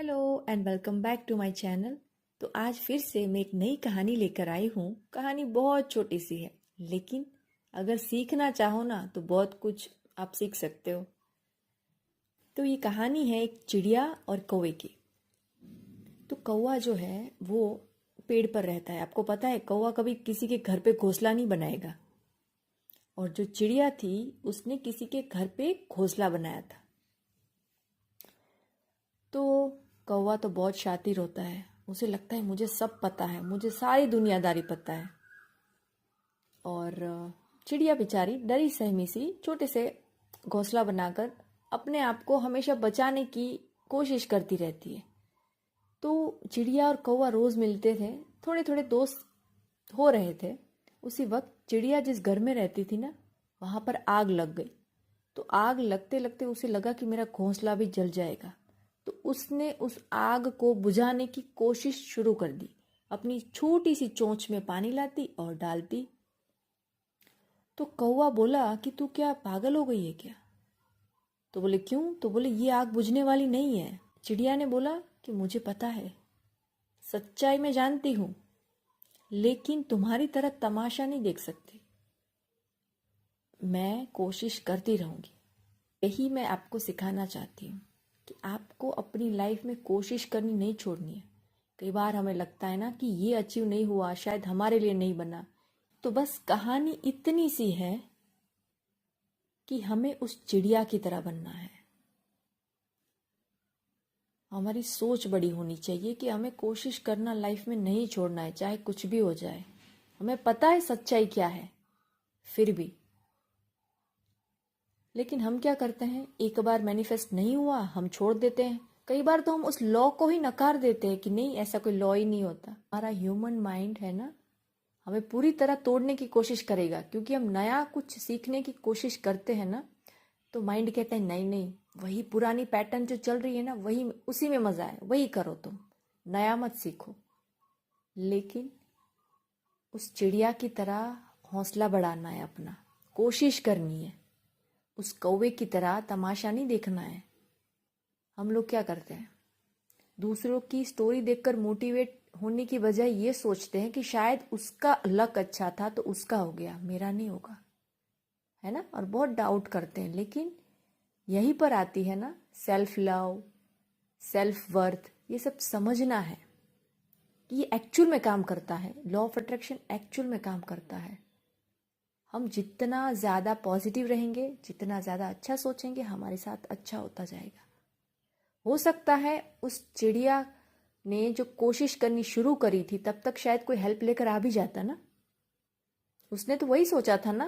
Hello and welcome back to my channel. तो आज फिर से मैं एक नई कहानी लेकर आई हूँ। कहानी बहुत छोटी सी है, लेकिन अगर सीखना चाहो ना तो बहुत कुछ आप सीख सकते हो। तो ये कहानी है एक चिड़िया और कौवे की। तो कौवा जो है वो पेड़ पर रहता है। आपको पता है कौवा कभी किसी के घर पे घोंसला नहीं बनाएगा, और जो चिड़िया थी उसने किसी के घर पे घोंसला बनाया था। तो कौवा तो बहुत शातिर होता है, उसे लगता है मुझे सब पता है, मुझे सारी दुनियादारी पता है। और चिड़िया बेचारी डरी सहमी सी छोटे से घोंसला बनाकर अपने आप को हमेशा बचाने की कोशिश करती रहती है। तो चिड़िया और कौवा रोज मिलते थे, थोड़े थोड़े दोस्त हो रहे थे। उसी वक्त चिड़िया जिस घर में रहती थी ना, वहां पर आग लग गई। तो आग लगते लगते उसे लगा कि मेरा घोंसला भी जल जाएगा। तो उसने उस आग को बुझाने की कोशिश शुरू कर दी। अपनी छोटी सी चोंच में पानी लाती और डालती। तो कौवा बोला कि तू क्या पागल हो गई है क्या? तो बोले क्यों? तो बोले ये आग बुझने वाली नहीं है। चिड़िया ने बोला कि मुझे पता है, सच्चाई मैं जानती हूं, लेकिन तुम्हारी तरह तमाशा नहीं देख सकती। मैं कोशिश करती रहूंगी। यही मैं आपको सिखाना चाहती हूँ कि आपको अपनी लाइफ में कोशिश करनी नहीं छोड़नी है। कई बार हमें लगता है ना कि ये अचीव नहीं हुआ, शायद हमारे लिए नहीं बना। तो बस कहानी इतनी सी है कि हमें उस चिड़िया की तरह बनना है। हमारी सोच बड़ी होनी चाहिए कि हमें कोशिश करना लाइफ में नहीं छोड़ना है, चाहे कुछ भी हो जाए। हमें पता है सच्चाई क्या है, फिर भी लेकिन हम क्या करते हैं, एक बार मैनिफेस्ट नहीं हुआ हम छोड़ देते हैं। कई बार तो हम उस लॉ को ही नकार देते हैं कि नहीं, ऐसा कोई लॉ ही नहीं होता। हमारा ह्यूमन माइंड है ना, हमें पूरी तरह तोड़ने की कोशिश करेगा, क्योंकि हम नया कुछ सीखने की कोशिश करते हैं ना, तो माइंड कहता है नहीं नहीं, वही पुरानी पैटर्न जो चल रही है ना, वही उसी में मजा है, वही करो, तुम नया मत सीखो। लेकिन उस चिड़िया की तरह हौसला बढ़ाना है, अपना कोशिश करनी है। उस कौवे की तरह तमाशा नहीं देखना है। हम लोग क्या करते हैं, दूसरों की स्टोरी देखकर मोटिवेट होने की बजाय ये सोचते हैं कि शायद उसका लक अच्छा था तो उसका हो गया, मेरा नहीं होगा, है ना। और बहुत डाउट करते हैं। लेकिन यहीं पर आती है ना सेल्फ लव, सेल्फ वर्थ। ये सब समझना है कि ये एक्चुअल में काम करता है। लॉ ऑफ अट्रैक्शन एक्चुअल में काम करता है। हम जितना ज़्यादा पॉजिटिव रहेंगे, जितना ज़्यादा अच्छा सोचेंगे, हमारे साथ अच्छा होता जाएगा। हो सकता है उस चिड़िया ने जो कोशिश करनी शुरू करी थी, तब तक शायद कोई हेल्प लेकर आ भी जाता ना। उसने तो वही सोचा था ना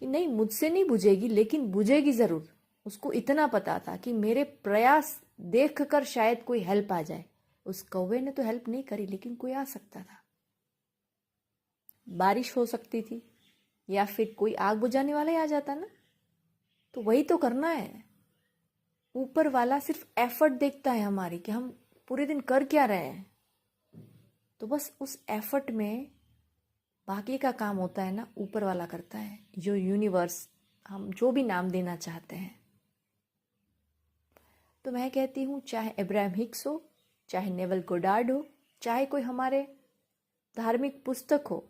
कि नहीं, मुझसे नहीं बुझेगी, लेकिन बुझेगी ज़रूर। उसको इतना पता था कि मेरे प्रयास देखकर शायद कोई हेल्प आ जाए। उस कौवे ने तो हेल्प नहीं करी, लेकिन कोई आ सकता था। बारिश हो सकती थी, या फिर कोई आग बुझाने वाला ही आ जाता ना। तो वही तो करना है। ऊपर वाला सिर्फ एफर्ट देखता है हमारी कि हम पूरे दिन कर क्या रहे हैं। तो बस उस एफर्ट में बाकी का काम होता है ना, ऊपर वाला करता है, जो यूनिवर्स, हम जो भी नाम देना चाहते हैं। तो मैं कहती हूँ, चाहे अब्राहम हिक्स हो, चाहे नेवल गोडार्ड हो, चाहे कोई हमारे धार्मिक पुस्तक हो,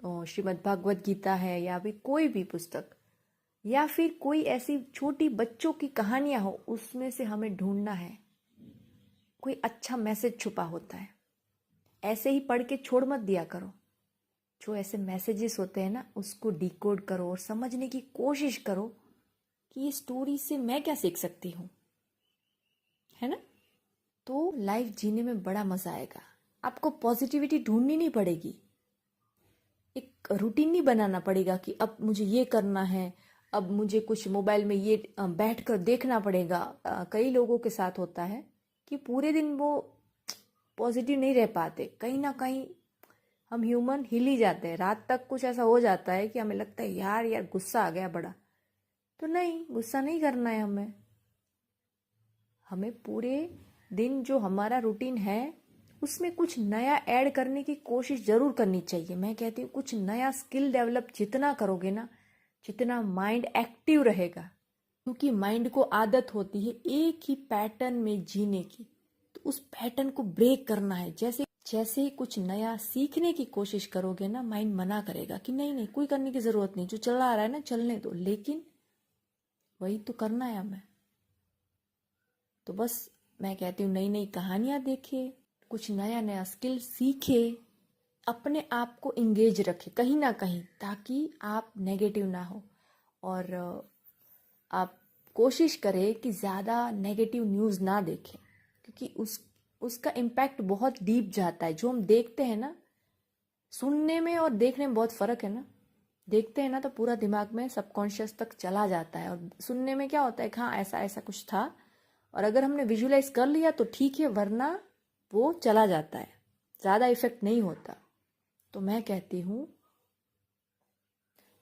तो श्रीमद् भागवत गीता है, या भी कोई भी पुस्तक, या फिर कोई ऐसी छोटी बच्चों की कहानियां हो, उसमें से हमें ढूंढना है। कोई अच्छा मैसेज छुपा होता है। ऐसे ही पढ़ के छोड़ मत दिया करो। जो ऐसे मैसेजेस होते हैं ना, उसको डिकोड करो और समझने की कोशिश करो कि ये स्टोरी से मैं क्या सीख सकती हूँ, है ना। तो लाइफ जीने में बड़ा मजा आएगा। आपको पॉजिटिविटी ढूंढनी नहीं पड़ेगी, एक रूटीन नहीं बनाना पड़ेगा कि अब मुझे ये करना है, अब मुझे कुछ मोबाइल में ये बैठ कर देखना पड़ेगा। कई लोगों के साथ होता है कि पूरे दिन वो पॉजिटिव नहीं रह पाते। कहीं ना कहीं हम ह्यूमन हिल ही जाते हैं। रात तक कुछ ऐसा हो जाता है कि हमें लगता है यार यार गुस्सा आ गया बड़ा। तो नहीं, गुस्सा नहीं करना है हमें। हमें पूरे दिन जो हमारा रूटीन है उसमें कुछ नया ऐड करने की कोशिश जरूर करनी चाहिए। मैं कहती हूँ कुछ नया स्किल डेवलप जितना करोगे ना, जितना माइंड एक्टिव रहेगा, क्योंकि माइंड को आदत होती है एक ही पैटर्न में जीने की। तो उस पैटर्न को ब्रेक करना है। जैसे जैसे ही कुछ नया सीखने की कोशिश करोगे ना, माइंड मना करेगा कि नहीं नहीं, कोई करने की जरूरत नहीं, जो चला आ रहा है ना चलने दो, लेकिन वही तो करना है हमें। तो बस मैं कहती हूँ नई नई कहानियां देखे, कुछ नया नया स्किल सीखे, अपने आप को इंगेज रखे कहीं ना कहीं, ताकि आप नेगेटिव ना हो। और आप कोशिश करें कि ज़्यादा नेगेटिव न्यूज़ ना देखें, क्योंकि उसका इम्पैक्ट बहुत डीप जाता है। जो हम देखते हैं ना, सुनने में और देखने में बहुत फ़र्क है ना। देखते हैं ना तो पूरा दिमाग में सबकॉन्शियस तक चला जाता है, और सुनने में क्या होता है कि हाँ ऐसा ऐसा कुछ था, और अगर हमने विजुलाइज कर लिया तो ठीक है, वरना वो चला जाता है, ज़्यादा इफेक्ट नहीं होता। तो मैं कहती हूँ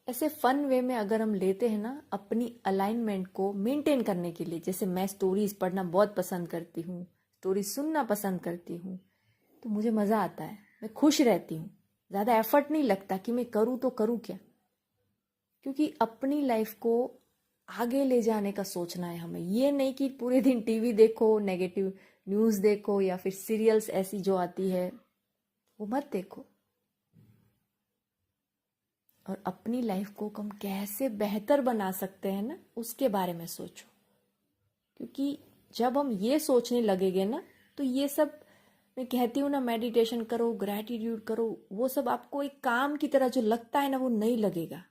ऐसे फन वे में अगर हम लेते हैं ना, अपनी अलाइनमेंट को मेंटेन करने के लिए, जैसे मैं स्टोरीज पढ़ना बहुत पसंद करती हूँ, स्टोरी सुनना पसंद करती हूँ, तो मुझे मज़ा आता है, मैं खुश रहती हूँ, ज़्यादा एफर्ट नहीं लगता कि मैं करूँ तो करूँ क्या। क्योंकि अपनी लाइफ को आगे ले जाने का सोचना है हमें, ये नहीं कि पूरे दिन टीवी देखो, नेगेटिव न्यूज़ देखो, या फिर सीरियल्स ऐसी जो आती है वो मत देखो। और अपनी लाइफ को हम कैसे बेहतर बना सकते हैं ना, उसके बारे में सोचो। क्योंकि जब हम ये सोचने लगेंगे ना, तो ये सब मैं कहती हूँ ना, मेडिटेशन करो, ग्रैटिट्यूड करो, वो सब आपको एक काम की तरह जो लगता है ना, वो नहीं लगेगा।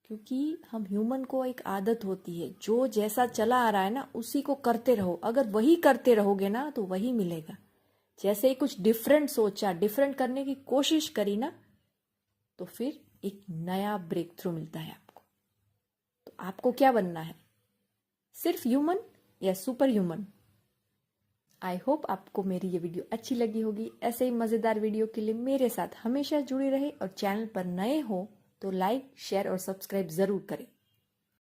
क्योंकि हम ह्यूमन को एक आदत होती है, जो जैसा चला आ रहा है ना उसी को करते रहो। अगर वही करते रहोगे ना तो वही मिलेगा। जैसे ही कुछ डिफरेंट सोचा, डिफरेंट करने की कोशिश करी ना, तो फिर एक नया ब्रेक थ्रू मिलता है आपको। तो आपको क्या बनना है, सिर्फ ह्यूमन या सुपर ह्यूमन? आई होप आपको मेरी ये वीडियो अच्छी लगी होगी। ऐसे ही मज़ेदार वीडियो के लिए मेरे साथ हमेशा जुड़े रहे, और चैनल पर नए हो तो लाइक, शेयर और सब्सक्राइब ज़रूर करें।